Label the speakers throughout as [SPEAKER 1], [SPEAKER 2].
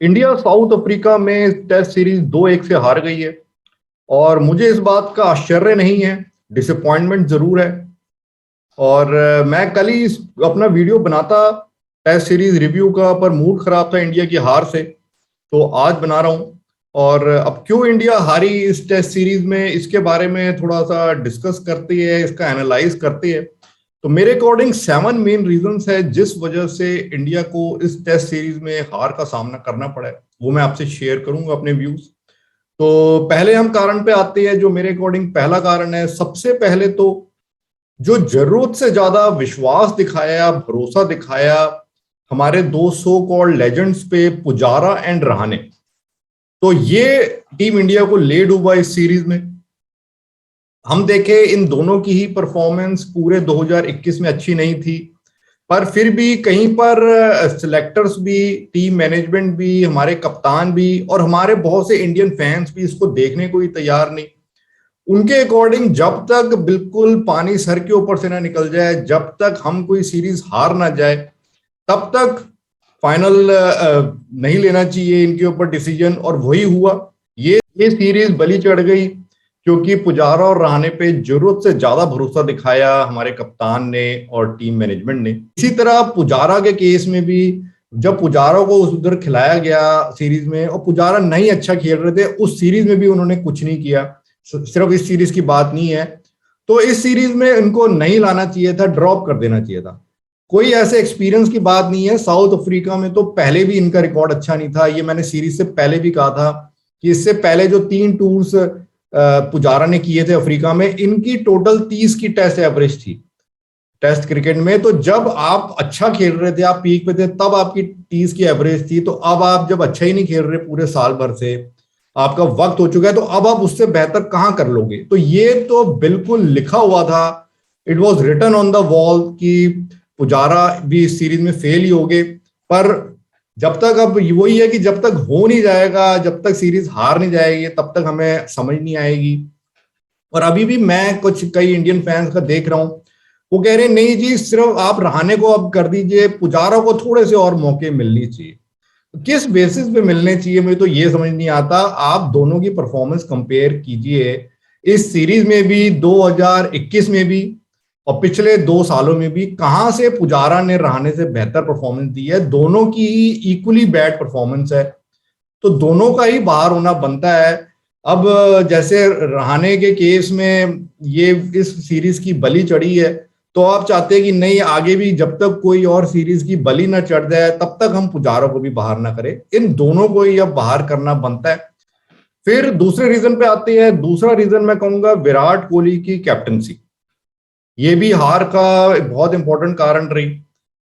[SPEAKER 1] India south Africa में test series 2-1 से हार गई है। और मुझे इस बात का आश्चर्य नहीं है, डिसअपॉइंटमेंट जरूर है। और मैं कल ही अपना वीडियो बनाता टेस्ट सीरीज रिव्यू का, पर मूड खराब था इंडिया की हार से, तो आज बना रहा हूं। और अब क्यों इंडिया हारी इस टेस्ट सीरीज में, इसके बारे में थोड़ा सा डिस्कस करती है, इसका एनालाइज करती है। तो मेरे अकॉर्डिंग 7 मेन रीजंस है जिस वजह से इंडिया को इस टेस्ट सीरीज में हार का सामना करना पड़ा है, वो मैं आपसे शेयर करूंगा अपने व्यूज। तो पहले हम कारण पे आते हैं। जो मेरे अकॉर्डिंग पहला कारण है, सबसे पहले तो जो जरूरत से ज्यादा विश्वास दिखाया, भरोसा दिखाया हमारे दो सो कॉल्ड लेजेंड्स पे, पुजारा एंड रहाणे, तो ये टीम इंडिया को ले डूबा इस सीरीज में। हम देखे इन दोनों की ही परफॉर्मेंस पूरे 2021 में अच्छी नहीं थी, पर फिर भी कहीं पर सिलेक्टर्स भी, टीम मैनेजमेंट भी, हमारे कप्तान भी और हमारे बहुत से इंडियन फैंस भी इसको देखने को ही तैयार नहीं। उनके अकॉर्डिंग जब तक बिल्कुल पानी सर के ऊपर से ना निकल जाए, जब तक हम कोई सीरीज हार ना जाए, तब तक फाइनल नहीं लेना चाहिए इनके ऊपर डिसीजन। और वही हुआ, ये सीरीज बलि चढ़ गई क्योंकि पुजारा और रहाणे पे जरूरत से ज्यादा भरोसा दिखाया हमारे कप्तान ने और टीम मैनेजमेंट ने। इसी तरह पुजारा के केस में भी, जब पुजारा को उधर खिलाया गया सीरीज में और पुजारा नहीं अच्छा खेल रहे थे, उस सीरीज में भी उन्होंने कुछ नहीं किया। सिर्फ इस सीरीज की बात नहीं है, तो इस सीरीज में इनको नहीं लाना चाहिए था, ड्रॉप कर देना चाहिए था। कोई ऐसे एक्सपीरियंस की बात नहीं है। साउथ अफ्रीका में तो पहले भी इनका रिकॉर्ड अच्छा नहीं था, ये मैंने सीरीज से पहले भी कहा था कि इससे पहले जो 3 टूर्स पुजारा ने किए थे अफ्रीका में, इनकी टोटल 30 की टेस्ट एवरेज थी टेस्ट क्रिकेट में। तो जब आप अच्छा खेल रहे थे, आप पीक पे थे, तब आपकी 30 की एवरेज थी। तो अब आप जब अच्छा ही नहीं खेल रहे पूरे साल भर से, आपका वक्त हो चुका है, तो अब आप उससे बेहतर कहां कर लोगे। तो ये तो बिल्कुल लिखा हुआ था, it was written on the wall कि पुजारा भी इस सीरीज में फेल ही हो गए। पर जब तक, अब वही है कि जब तक हो नहीं जाएगा, जब तक सीरीज हार नहीं जाएगी, तब तक हमें समझ नहीं आएगी। और अभी भी मैं कुछ कई इंडियन फैंस का देख रहा हूं, वो कह रहे हैं नहीं जी, सिर्फ आप रहाणे को अब कर दीजिए, पुजारा को थोड़े से और मौके मिलने चाहिए। किस बेसिस पे मिलने चाहिए, मुझे तो ये समझ नहीं आता। आप दोनों की परफॉर्मेंस कंपेयर कीजिए, इस सीरीज में भी, 2021 में भी और पिछले 2 सालों में भी, कहां से पुजारा ने रहाणे से बेहतर परफॉर्मेंस दी है। दोनों की इक्वली बैड परफॉर्मेंस है, तो दोनों का ही बाहर होना बनता है। अब जैसे रहाणे के केस में ये इस सीरीज की बलि चढ़ी है, तो आप चाहते हैं कि नहीं, आगे भी जब तक कोई और सीरीज की बलि ना चढ़ जाए, तब तक हम पुजारा को भी बाहर ना करें। इन दोनों को ही अब बाहर करना बनता है। फिर दूसरे रीजन पे आते हैं। दूसरा रीजन मैं कहूंगा विराट कोहली की कैप्टनसी, ये भी हार का बहुत इंपॉर्टेंट कारण रही।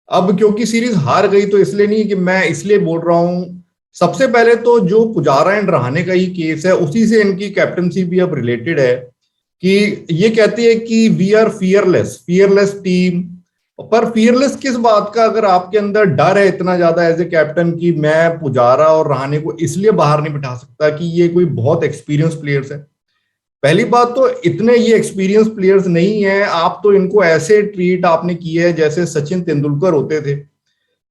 [SPEAKER 1] अब क्योंकि सीरीज हार गई, तो इसलिए नहीं कि मैं इसलिए बोल रहा हूं। सबसे पहले तो जो पुजारा एंड रहाणे का ही केस है, उसी से इनकी कैप्टनसी भी अब रिलेटेड है कि ये कहती है कि we are fearless, fearless team. पर फियरलेस किस बात का, अगर आपके अंदर डर है इतना ज्यादा एज ए कैप्टन कि मैं पुजारा और रहाणे को इसलिए बाहर नहीं बिठा सकता कि ये कोई बहुत एक्सपीरियंस प्लेयर्स है। पहली बात तो इतने ये एक्सपीरियंस प्लेयर्स नहीं है, आप तो इनको ऐसे ट्रीट आपने किए है जैसे सचिन तेंदुलकर होते थे।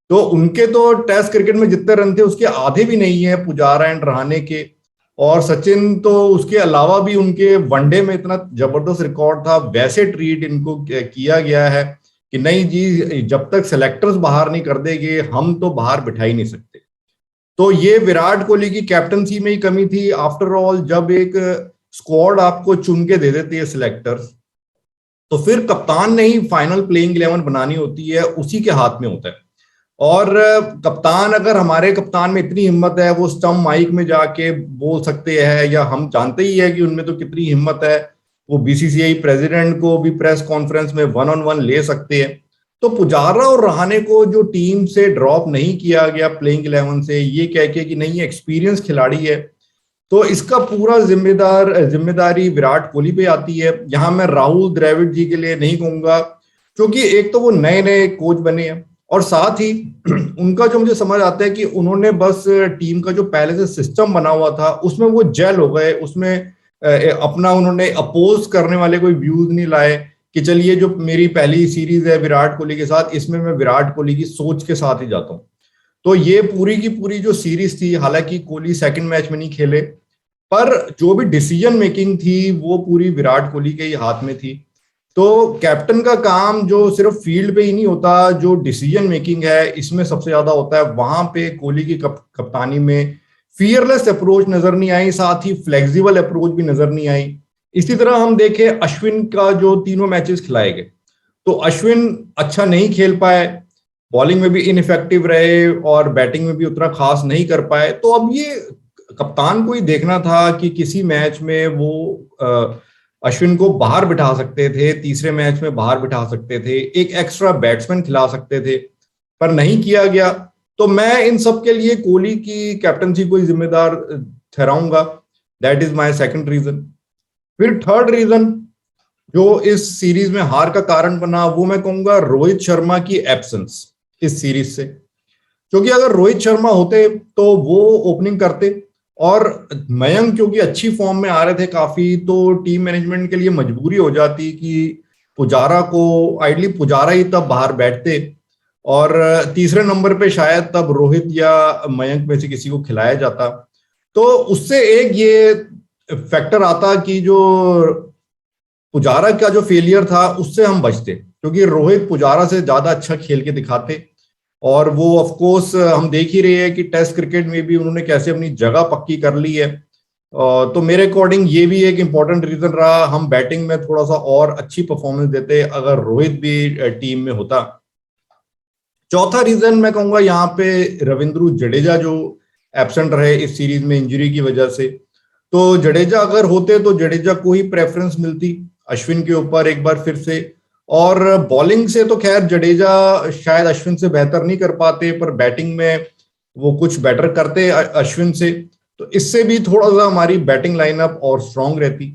[SPEAKER 1] तो उनके तो टेस्ट क्रिकेट में जितने रन थे उसके आधे भी नहीं है पुजारा एंड रहाणे के। और सचिन तो उसके अलावा भी उनके वनडे में इतना जबरदस्त रिकॉर्ड था, वैसे ट्रीट इनको किया गया है कि नहीं जी, जब तक सेलेक्टर्स बाहर नहीं कर देंगे, हम तो बाहर बिठा ही नहीं सकते। तो ये विराट कोहली की कैप्टनसी में ही कमी थी। आफ्टर ऑल, जब एक स्क्वाड आपको चुन के दे देती है सिलेक्टर्स, तो फिर कप्तान ने ही फाइनल प्लेइंग 11 बनानी होती है, उसी के हाथ में होता है। और कप्तान, अगर हमारे कप्तान में इतनी हिम्मत है, वो स्टंप माइक में जाके बोल सकते हैं, या हम जानते ही है कि उनमें तो कितनी हिम्मत है, वो बीसीसीआई प्रेसिडेंट को भी प्रेस कॉन्फ्रेंस में 1-on-1 ले सकते हैं। तो पुजारा और रहाणे को जो टीम से ड्रॉप नहीं किया गया प्लेइंग 11 से, ये कह के कि नहीं, एक्सपीरियंस खिलाड़ी है, तो इसका पूरा जिम्मेदारी विराट कोहली पे आती है। यहां मैं राहुल द्रविड़ जी के लिए नहीं कहूंगा, क्योंकि एक तो वो नए नए कोच बने हैं, और साथ ही उनका जो मुझे समझ आता है कि उन्होंने बस टीम का जो पहले से सिस्टम बना हुआ था उसमें वो जेल हो गए, उसमें अपना उन्होंने अपोज करने वाले कोई व्यूज नहीं लाए कि चलिए, जो मेरी पहली सीरीज है विराट कोहली के साथ, इसमें मैं विराट कोहली की सोच के साथ ही जाता हूँ। तो ये पूरी की पूरी जो सीरीज थी, हालांकि कोहली सेकंड मैच में नहीं खेले, पर जो भी डिसीजन मेकिंग थी वो पूरी विराट कोहली के ही हाथ में थी। तो कैप्टन का काम जो सिर्फ फील्ड पे ही नहीं होता, जो डिसीजन मेकिंग है इसमें सबसे ज्यादा होता है। वहां पे कोहली की कप्तानी में फियरलेस अप्रोच नजर नहीं आई, साथ ही फ्लेक्सिबल अप्रोच भी नजर नहीं आई। इसी तरह हम देखें अश्विन का जो तीनों मैचेस खिलाए गए, तो अश्विन अच्छा नहीं खेल पाए, बॉलिंग में भी इनइफेक्टिव रहे और बैटिंग में भी उतना खास नहीं कर पाए। तो अब ये कप्तान को ही देखना था कि किसी मैच में वो अश्विन को बाहर बिठा सकते थे, तीसरे मैच में बाहर बिठा सकते थे, एक एक्स्ट्रा बैट्समैन खिला सकते थे, पर नहीं किया गया। तो मैं इन सब के लिए कोहली की कैप्टनसी को ही जिम्मेदार ठहराऊंगा। That is my second reason. फिर थर्ड रीजन जो इस सीरीज में हार का कारण बना, वो मैं कहूंगा रोहित शर्मा की एब्सेंस इस सीरीज से। क्योंकि अगर रोहित शर्मा होते तो वो ओपनिंग करते, और मयंक क्योंकि अच्छी फॉर्म में आ रहे थे काफी, तो टीम मैनेजमेंट के लिए मजबूरी हो जाती कि पुजारा को, आइडली पुजारा ही तब बाहर बैठते और तीसरे नंबर पे शायद तब रोहित या मयंक में से किसी को खिलाया जाता। तो उससे एक ये फैक्टर आता कि जो पुजारा का जो फेलियर था उससे हम बचते, क्योंकि रोहित पुजारा से ज्यादा अच्छा खेल के दिखाते। और वो ऑफ कोर्स हम देख ही रहे हैं कि टेस्ट क्रिकेट में भी उन्होंने कैसे अपनी जगह पक्की कर ली है। तो मेरे अकॉर्डिंग ये भी एक इंपॉर्टेंट रीजन रहा, हम बैटिंग में थोड़ा सा और अच्छी परफॉर्मेंस देते अगर रोहित भी टीम में होता। चौथा रीजन मैं कहूंगा यहाँ पे रविंद्र जडेजा जो एब्सेंट रहे इस सीरीज में इंजरी की वजह से। तो जडेजा अगर होते तो जडेजा को ही प्रेफरेंस मिलती अश्विन के ऊपर एक बार फिर से। और बॉलिंग से तो खैर जडेजा शायद अश्विन से बेहतर नहीं कर पाते, पर बैटिंग में वो कुछ बेटर करते अश्विन से, तो इससे भी थोड़ा सा हमारी बैटिंग लाइनअप और स्ट्रांग रहती।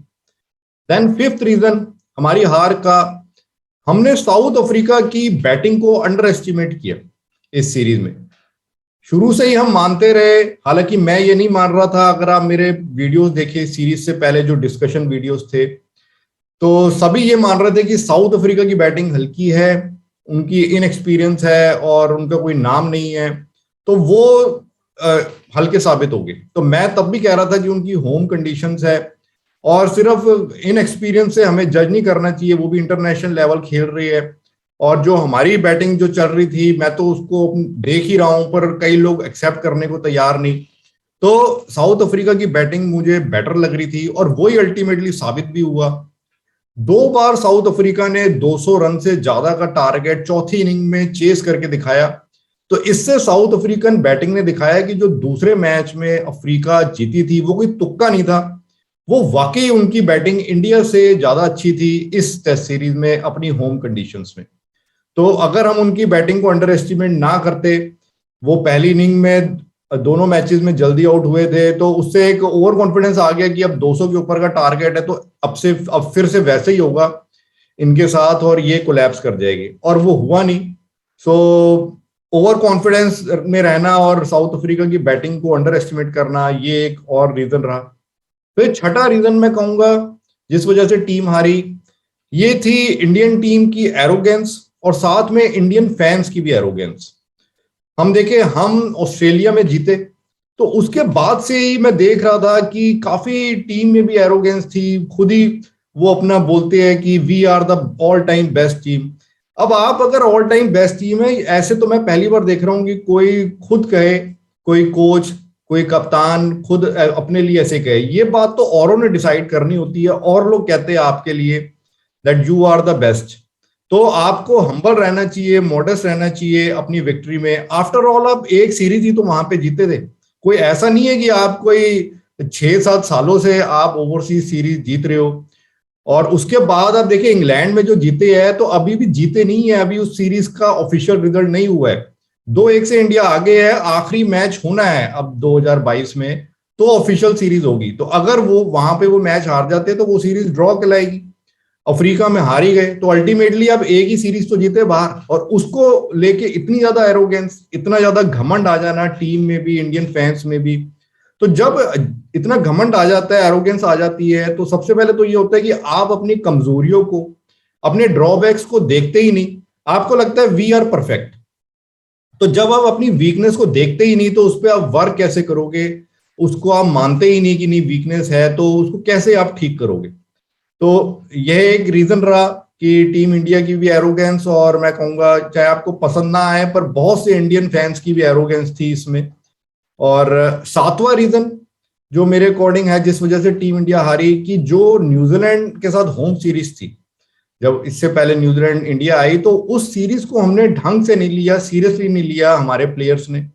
[SPEAKER 1] देन फिफ्थ रीजन हमारी हार का, हमने साउथ अफ्रीका की बैटिंग को अंडर एस्टिमेट किया इस सीरीज में। शुरू से ही हम मानते रहे, हालांकि मैं ये नहीं मान रहा था, अगर आप मेरे वीडियोस देखे सीरीज से पहले जो डिस्कशन वीडियोस थे, तो सभी ये मान रहे थे कि साउथ अफ्रीका की बैटिंग हल्की है, उनकी इनएक्सपीरियंस है और उनका कोई नाम नहीं है, तो वो हल्के साबित हो गए। तो मैं तब भी कह रहा था कि उनकी होम कंडीशंस है और सिर्फ इनएक्सपीरियंस से हमें जज नहीं करना चाहिए, वो भी इंटरनेशनल लेवल खेल रही है। और जो हमारी बैटिंग जो चल रही थी, मैं तो उसको देख ही रहा हूं, पर कई लोग एक्सेप्ट करने को तैयार नहीं। तो साउथ अफ्रीका की बैटिंग मुझे बेटर लग रही थी और वही अल्टीमेटली साबित भी हुआ। 2 बार साउथ अफ्रीका ने 200 रन से ज्यादा का टारगेट चौथी इनिंग में चेस करके दिखाया। तो इससे साउथ अफ्रीकन बैटिंग ने दिखाया कि जो दूसरे मैच में अफ्रीका जीती थी वो कोई तुक्का नहीं था, वो वाकई उनकी बैटिंग इंडिया से ज्यादा अच्छी थी इस टेस्ट सीरीज में अपनी होम कंडीशंस में। तो अगर हम उनकी बैटिंग को अंडर एस्टिमेट ना करते, वो पहली इनिंग में दोनों मैचेस में जल्दी आउट हुए थे, तो उससे एक ओवर कॉन्फिडेंस आ गया कि अब 200 के ऊपर का टारगेट है, तो अब फिर से वैसे ही होगा इनके साथ और ये कोलैप्स कर जाएगी, और वो हुआ नहीं। सो ओवर कॉन्फिडेंस में रहना और साउथ अफ्रीका की बैटिंग को अंडर एस्टिमेट करना, ये एक और रीजन रहा। फिर छठा रीजन मैं कहूंगा जिस वजह से टीम हारी, ये थी इंडियन टीम की एरोगेंस और साथ में इंडियन फैंस की भी एरोगेंस। हम देखे, हम ऑस्ट्रेलिया में जीते, तो उसके बाद से ही मैं देख रहा था कि काफी टीम में भी एरोगेंस थी, खुद ही वो अपना बोलते हैं कि we are the all time best team. अब आप अगर ऑल टाइम बेस्ट टीम है, ऐसे तो मैं पहली बार देख रहा हूँ कि कोई खुद कहे, कोई कोच, कोई कप्तान खुद अपने लिए ऐसे कहे। ये बात तो औरों ने डिसाइड करनी होती है, और लोग कहते हैं आपके लिए that you are the best. तो आपको हम्बल रहना चाहिए, मॉडेस्ट रहना चाहिए अपनी विक्ट्री में। आफ्टर ऑल आप एक सीरीज ही तो वहां पे जीते थे, कोई ऐसा नहीं है कि आप कोई 6-7 सालों से आप ओवरसीज सीरीज जीत रहे हो। और उसके बाद आप देखिए इंग्लैंड में जो जीते हैं, तो अभी भी जीते नहीं है, अभी उस सीरीज का ऑफिशियल रिजल्ट नहीं हुआ है। 2-1 से इंडिया आगे है, आखिरी मैच होना है अब 2022 में, तो ऑफिशियल सीरीज होगी। तो अगर वो वहां पे वो मैच हार जाते तो वो सीरीज ड्रॉ कहलाएगी। अफ्रीका में हार ही गए, तो अल्टीमेटली अब एक ही सीरीज तो जीते बाहर, और उसको लेके इतनी ज्यादा एरोगेंस, इतना ज्यादा घमंड आ जाना टीम में भी, इंडियन फैंस में भी। तो जब इतना घमंड आ जाता है, एरोगेंस आ जाती है, तो सबसे पहले तो ये होता है कि आप अपनी कमजोरियों को, अपने ड्रॉबैक्स को देखते ही नहीं, आपको लगता है वी आर परफेक्ट। तो जब आप अपनी वीकनेस को देखते ही नहीं तो उस पर आप वर्क कैसे करोगे? उसको आप मानते ही नहीं कि नहीं वीकनेस है, तो उसको कैसे आप ठीक करोगे? तो यह एक रीजन रहा कि टीम इंडिया की भी एरोगेंस, और मैं कहूंगा चाहे आपको पसंद ना आए पर बहुत से इंडियन फैंस की भी एरोगेंस थी इसमें। और सातवां रीजन जो मेरे अकॉर्डिंग है जिस वजह से टीम इंडिया हारी, कि जो न्यूजीलैंड के साथ होम सीरीज थी, जब इससे पहले न्यूजीलैंड इंडिया आई, तो उस सीरीज को हमने ढंग से नहीं लिया, सीरियसली नहीं लिया हमारे प्लेयर्स ने।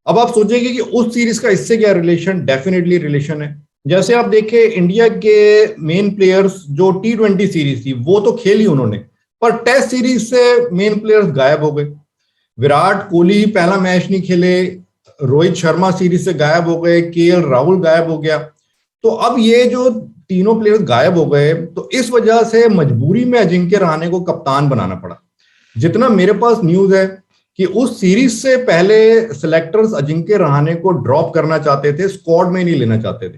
[SPEAKER 1] अब आप सोचेंगे कि उस सीरीज का इससे क्या रिलेशन? डेफिनेटली रिलेशन है। जैसे आप देखें, इंडिया के मेन प्लेयर्स जो T20 सीरीज थी वो तो खेली उन्होंने, पर टेस्ट सीरीज से मेन प्लेयर्स गायब हो गए। विराट कोहली पहला मैच नहीं खेले, रोहित शर्मा सीरीज से गायब हो गए, KL राहुल गायब हो गया। तो अब ये जो तीनों प्लेयर्स गायब हो गए, तो इस वजह से मजबूरी में अजिंक्य रहाणे को कप्तान बनाना पड़ा। जितना मेरे पास न्यूज है कि उस सीरीज से पहले सिलेक्टर्स अजिंक्य रहाणे को ड्रॉप करना चाहते थे, स्क्वाड में नहीं लेना चाहते थे,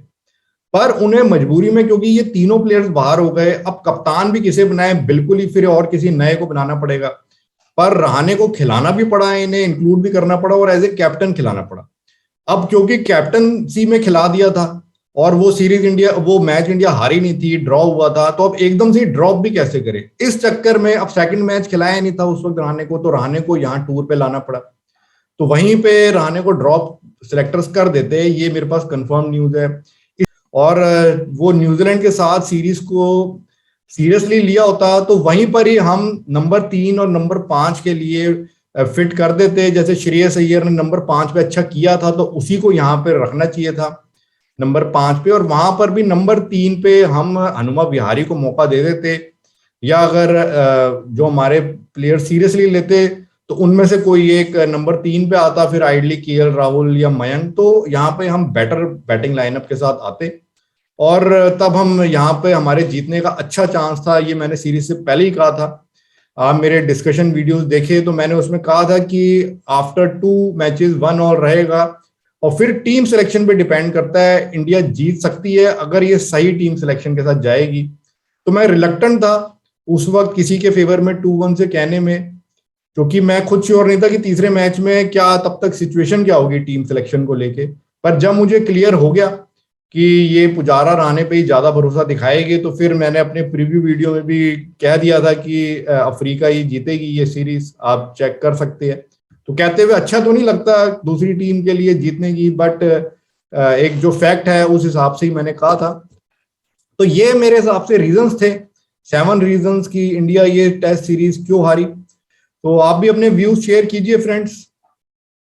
[SPEAKER 1] पर उन्हें मजबूरी में, क्योंकि ये तीनों प्लेयर्स बाहर हो गए, अब कप्तान भी किसे बनाए? बिल्कुल ही फिर और किसी नए को बनाना पड़ेगा। पर रहाणे को खिलाना भी पड़ा, इन्हें इंक्लूड भी करना पड़ा और एज ए कैप्टन खिलाना पड़ा। अब क्योंकि कैप्टनसी में खिला दिया था और वो सीरीज इंडिया, वो मैच इंडिया हारी नहीं थी, ड्रॉ हुआ था, तो अब एकदम से ड्रॉप भी कैसे करे? इस चक्कर में अब सेकंड मैच खिलाया नहीं था उस वक्त रहाणे को, तो रहाणे को यहाँ टूर पे लाना पड़ा। तो वहीं पे रहाणे को ड्रॉप सिलेक्टर्स कर देते, ये मेरे पास कंफर्म न्यूज है। और वो न्यूजीलैंड के साथ सीरीज को सीरियसली लिया होता तो वहीं पर ही हम नंबर 3 और नंबर 5 के लिए फिट कर देते। जैसे श्रेयस अय्यर ने नंबर 5 पे अच्छा किया था, तो उसी को यहाँ पे रखना चाहिए था नंबर 5 पे, और वहां पर भी नंबर 3 पे हम हनुमा विहारी को मौका दे देते। या अगर जो हमारे प्लेयर सीरियसली लेते तो उनमें से कोई एक नंबर 3 पे आता, फिर आइडली KL राहुल या मयंक, तो यहाँ पे हम बेटर बैटिंग लाइनअप के साथ आते और तब हम यहाँ पे हमारे जीतने का अच्छा चांस था। ये मैंने सीरीज से पहले ही कहा था। आप मेरे डिस्कशन वीडियोस देखे तो मैंने उसमें कहा था कि आफ्टर 2 मैचेस 1 ऑल रहेगा, और फिर टीम सिलेक्शन पे डिपेंड करता है, इंडिया जीत सकती है अगर ये सही टीम सिलेक्शन के साथ जाएगी। तो मैं रिलक्टेंट था उस वक्त किसी के फेवर में 2-1 से कहने में, क्योंकि मैं खुद श्योर नहीं था कि तीसरे मैच में क्या तब तक सिचुएशन क्या होगी टीम सिलेक्शन को लेके। पर जब मुझे क्लियर हो गया कि ये पुजारा रहाणे पे ही ज्यादा भरोसा दिखाएगी, तो फिर मैंने अपने प्रीव्यू वीडियो में भी कह दिया था कि अफ्रीका ही जीतेगी ये सीरीज, आप चेक कर सकते हैं। तो कहते हुए अच्छा तो नहीं लगता दूसरी टीम के लिए जीतने की, बट एक जो फैक्ट है उस हिसाब से ही मैंने कहा था। तो ये मेरे हिसाब से रीजंस थे, 7 रीजंस की इंडिया ये टेस्ट सीरीज क्यों हारी। तो आप भी अपने व्यूज शेयर कीजिए फ्रेंड्स।